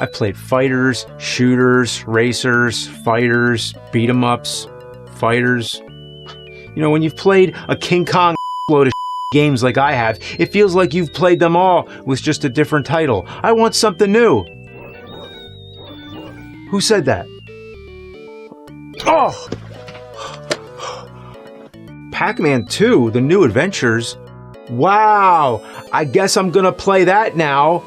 I played fighters, shooters, racers, fighters, beat 'em ups, fighters. You know, when you've played a King Kong load of games like I have, it feels like you've played them all with just a different title. I want something new. Who said that? Oh! Pac Man 2, The New Adventures? Wow! I guess I'm gonna play that now!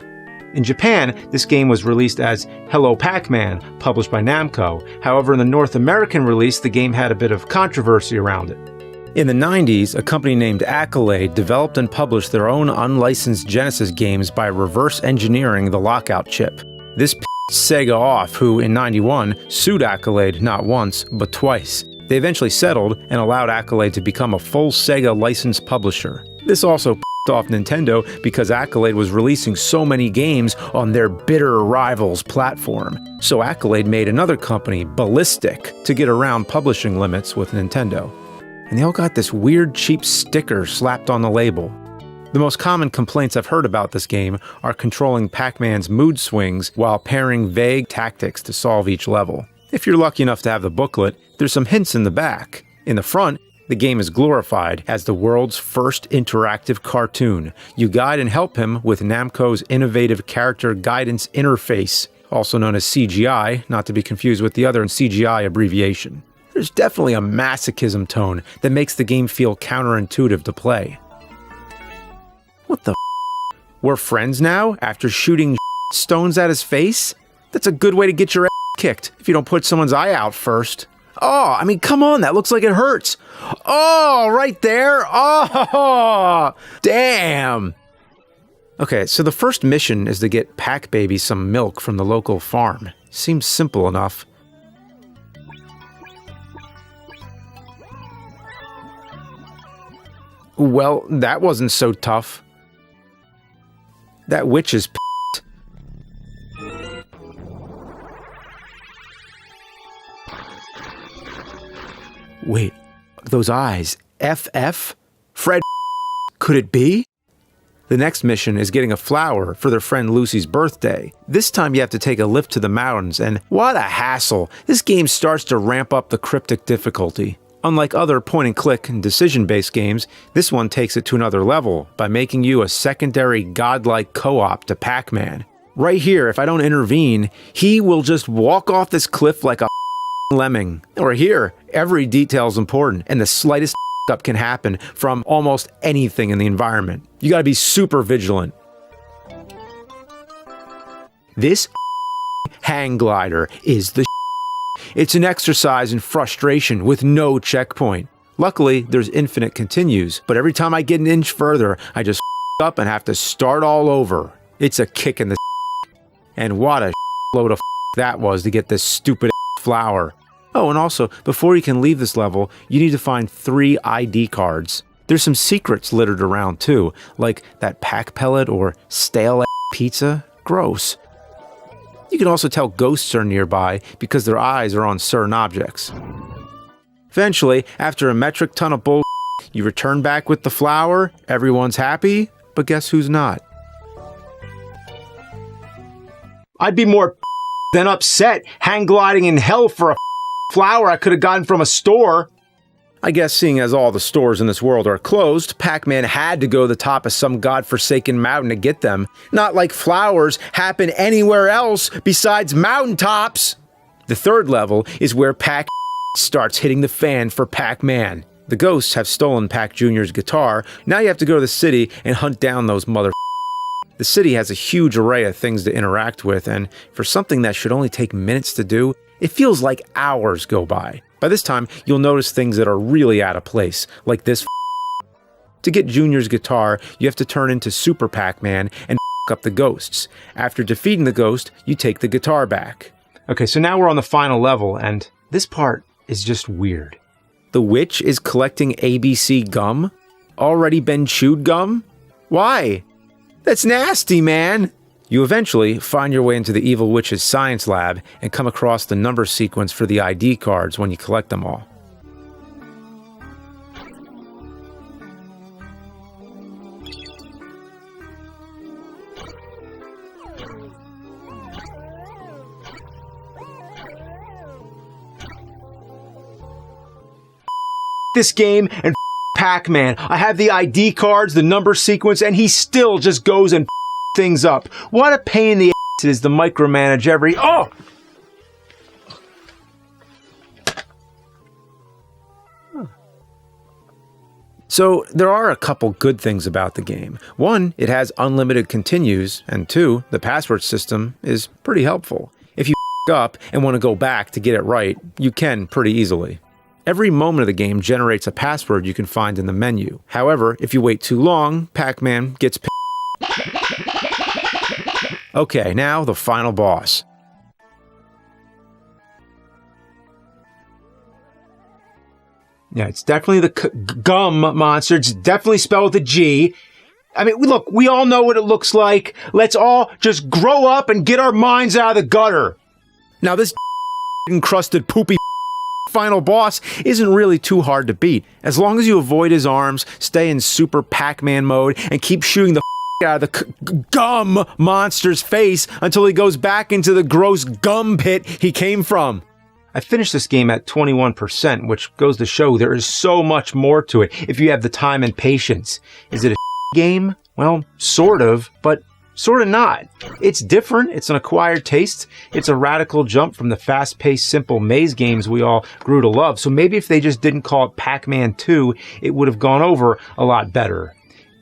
In Japan, this game was released as Hello Pac Man, published by Namco. However, in the North American release, the game had a bit of controversy around it. In the 90s, a company named Accolade developed and published their own unlicensed Genesis games by reverse engineering the lockout chip. This pissed Sega off, who in '91 sued Accolade not once, but twice. They eventually settled and allowed Accolade to become a full Sega licensed publisher. This also pissed off Nintendo because Accolade was releasing so many games on their bitter rival's platform. So Accolade made another company, Ballistic, to get around publishing limits with Nintendo. And they all got this weird cheap sticker slapped on the label. The most common complaints I've heard about this game are controlling Pac-Man's mood swings while pairing vague tactics to solve each level. If you're lucky enough to have the booklet, there's some hints in the back. In the front, the game is glorified as the world's first interactive cartoon. You guide and help him with Namco's innovative character guidance interface, also known as CGI, not to be confused with the other CGI abbreviation. There's definitely a masochism tone that makes the game feel counterintuitive to play. What the f***? We're friends now after shooting stones at his face? That's a good way to get your ass kicked if you don't put someone's eye out first. Oh, I mean, come on, that looks like it hurts. Oh, right there. Oh, damn. Okay, so the first mission is to get Pac Baby some milk from the local farm. Seems simple enough. Well, that wasn't so tough. That witch is pissed. Wait, those eyes. FF? Fred? Could it be? The next mission is getting a flower for their friend Lucy's birthday. This time you have to take a lift to the mountains, and what a hassle. This game starts to ramp up the cryptic difficulty. Unlike other point-and-click and decision-based games, this one takes it to another level by making you a secondary godlike co-op to Pac Man. Right here, if I don't intervene, he will just walk off this cliff like a lemming. Or here, every detail is important, and the slightest up can happen from almost anything in the environment. You gotta be super vigilant. This hang glider is the It's an exercise in frustration with no checkpoint. Luckily, there's infinite continues, but every time I get an inch further, I just up and have to start all over. It's a kick in the and what a load of that was to get this stupid flower. Oh, and also, before you can leave this level, you need to find 3 ID cards. There's some secrets littered around too, like that Pac pellet or stale pizza. Gross. You can also tell ghosts are nearby because their eyes are on certain objects. Eventually, after a metric ton of bull, you return back with the flower, everyone's happy, but guess who's not? I'd be more than upset hang gliding in hell for a flower I could have gotten from a store. I guess seeing as all the stores in this world are closed, Pac Man had to go to the top of some godforsaken mountain to get them. Not like flowers happen anywhere else besides mountaintops. The third level is where Pac starts hitting the fan for Pac Man. The ghosts have stolen Pac Jr.'s guitar. Now you have to go to the city and hunt down those mother. The city has a huge array of things to interact with, and for something that should only take minutes to do, it feels like hours go by. By this time, you'll notice things that are really out of place, like this. To get Junior's guitar, you have to turn into Super Pac-Man and up the ghosts. After defeating the ghost, you take the guitar back. Okay, so now we're on the final level, and this part is just weird. The witch is collecting ABC gum? Already been chewed gum? Why? That's nasty, man! You eventually find your way into the evil witch's science lab and come across the number sequence for the ID cards when you collect them all. this game and Pac Man. I have the ID cards, the number sequence, and he still just goes and things up. What a pain in the ass it is to micromanage every... Oh! So, there are a couple good things about the game. One, it has unlimited continues, and two, the password system is pretty helpful. If you up and want to go back to get it right, you can pretty easily. Every moment of the game generates a password you can find in the menu. However, if you wait too long, Pac Man gets Okay, now the final boss. Yeah, it's definitely the gum monster. It's definitely spelled with a G. I mean, look, we all know what it looks like. Let's all just grow up and get our minds out of the gutter. Now, this encrusted poopy final boss isn't really too hard to beat. As long as you avoid his arms, stay in super Pac-Man mode, and keep shooting the out of the gum monster's face until he goes back into the gross gum pit he came from. I finished this game at 21%, which goes to show there is so much more to it if you have the time and patience. Is it a game? Well, sort of, but sort of not. It's different, it's an acquired taste, it's a radical jump from the fast-paced, simple maze games we all grew to love, so maybe if they just didn't call it Pac Man 2, it would have gone over a lot better.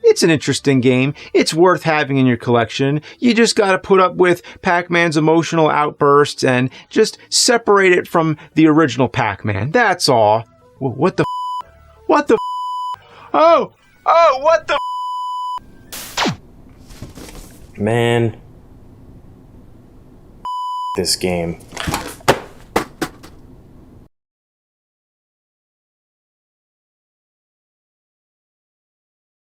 It's an interesting game. It's worth having in your collection. You just gotta put up with Pac-Man's emotional outbursts and just separate it from the original Pac-Man. That's all. What the What the Oh! Oh, what the Man. This game.